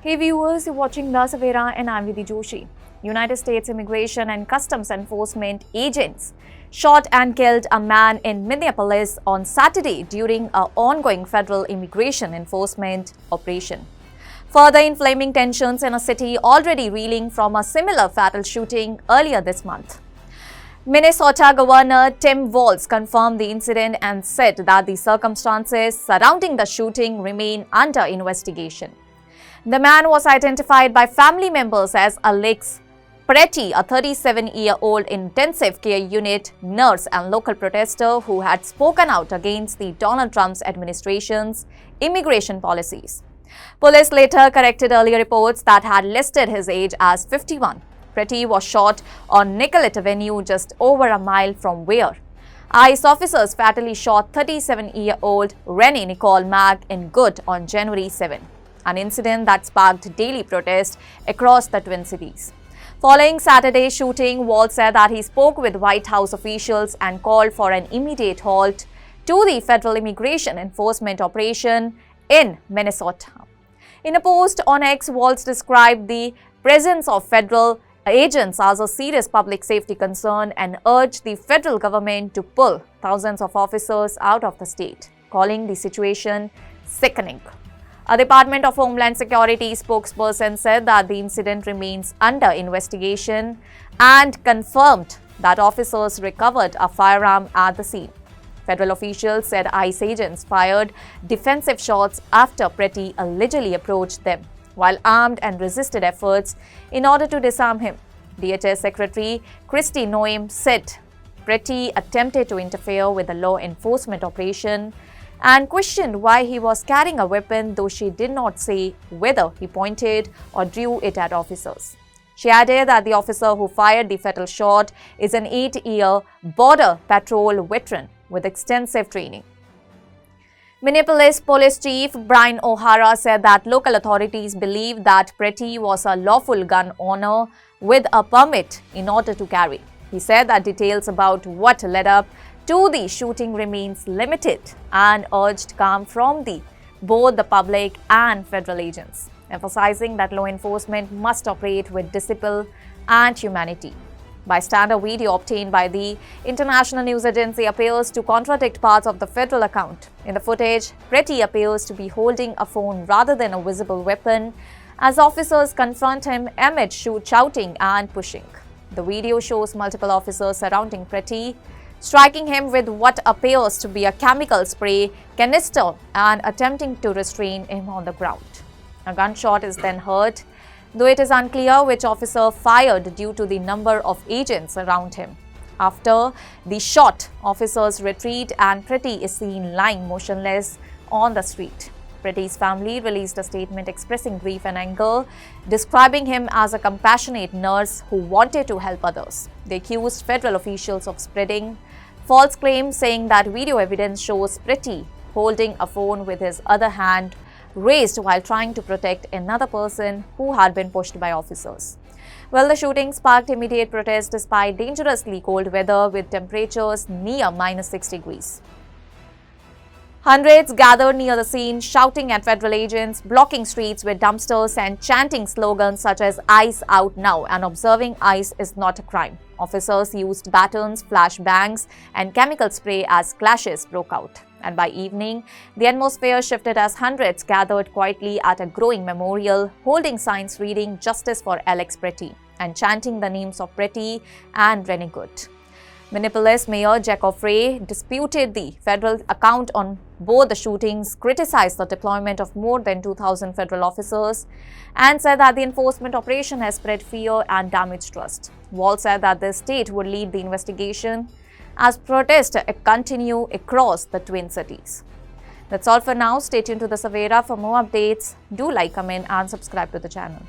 Hey viewers, you're watching The Savera and I'm Vidhi Joshi. United States Immigration and Customs Enforcement agents shot and killed a man in Minneapolis on Saturday during an ongoing federal immigration enforcement operation, further inflaming tensions in a city already reeling from a similar fatal shooting earlier this month. Minnesota Governor Tim Walz confirmed the incident and said that the circumstances surrounding the shooting remain under investigation. The man was identified by family members as Alex Pretty, a 37-year-old intensive care unit nurse and local protester who had spoken out against the Donald Trump's administration's immigration policies. Police later corrected earlier reports that had listed his age as 51. Pretty was shot on Nicollet Avenue, just over a mile from where ICE officers fatally shot 37-year-old Renee Nicole Mag in Good on January 7. An incident that sparked daily protests across the Twin Cities. Following Saturday's shooting, Walz said that he spoke with White House officials and called for an immediate halt to the federal immigration enforcement operation in Minnesota. In a post on X, Walz described the presence of federal agents as a serious public safety concern and urged the federal government to pull thousands of officers out of the state, calling the situation sickening. A Department of Homeland Security spokesperson said that the incident remains under investigation and confirmed that officers recovered a firearm at the scene. Federal officials said ICE agents fired defensive shots after Pretty allegedly approached them while armed and resisted efforts in order to disarm him. DHS Secretary Kristi Noem said Pretty attempted to interfere with the law enforcement operation and questioned why he was carrying a weapon, though she did not say whether he pointed or drew it at officers. She added that the officer who fired the fatal shot is an 8-year Border Patrol veteran with extensive training. Minneapolis Police Chief Brian O'Hara said that local authorities believe that Pretty was a lawful gun owner with a permit in order to carry. He said that details about what led up to the shooting remains limited and urged calm from both the public and federal agents, emphasizing that law enforcement must operate with discipline and humanity. Bystander video obtained by the international news agency appears to contradict parts of the federal account. In the footage, Pretty appears to be holding a phone rather than a visible weapon as officers confront him amid shouting and pushing. The video shows multiple officers surrounding Pretty, striking him with what appears to be a chemical spray canister and attempting to restrain him on the ground. A gunshot is then heard, though it is unclear which officer fired due to the number of agents around him. After the shot, officers retreat and Pretty is seen lying motionless on the street. Pretty's family released a statement expressing grief and anger, describing him as a compassionate nurse who wanted to help others. They accused federal officials of spreading false claims, saying that video evidence shows Pretty holding a phone with his other hand raised while trying to protect another person who had been pushed by officers. Well, the shooting sparked immediate protests despite dangerously cold weather with temperatures near -6 degrees. Hundreds gathered near the scene, shouting at federal agents, blocking streets with dumpsters and chanting slogans such as "ICE out now" and "Observing ICE is not a crime." Officers used batons, flashbangs, and chemical spray as clashes broke out. And by evening, the atmosphere shifted as hundreds gathered quietly at a growing memorial, holding signs reading "Justice for Alex Pretty" and chanting the names of Pretty and Renee Good. Minneapolis Mayor Jack O'Frey disputed the federal account on both the shootings, criticized the deployment of more than 2,000 federal officers, and said that the enforcement operation has spread fear and damaged trust. Walz said that the state would lead the investigation as protests continue across the Twin Cities. That's all for now. Stay tuned to The Savera for more updates. Do like, comment, and subscribe to the channel.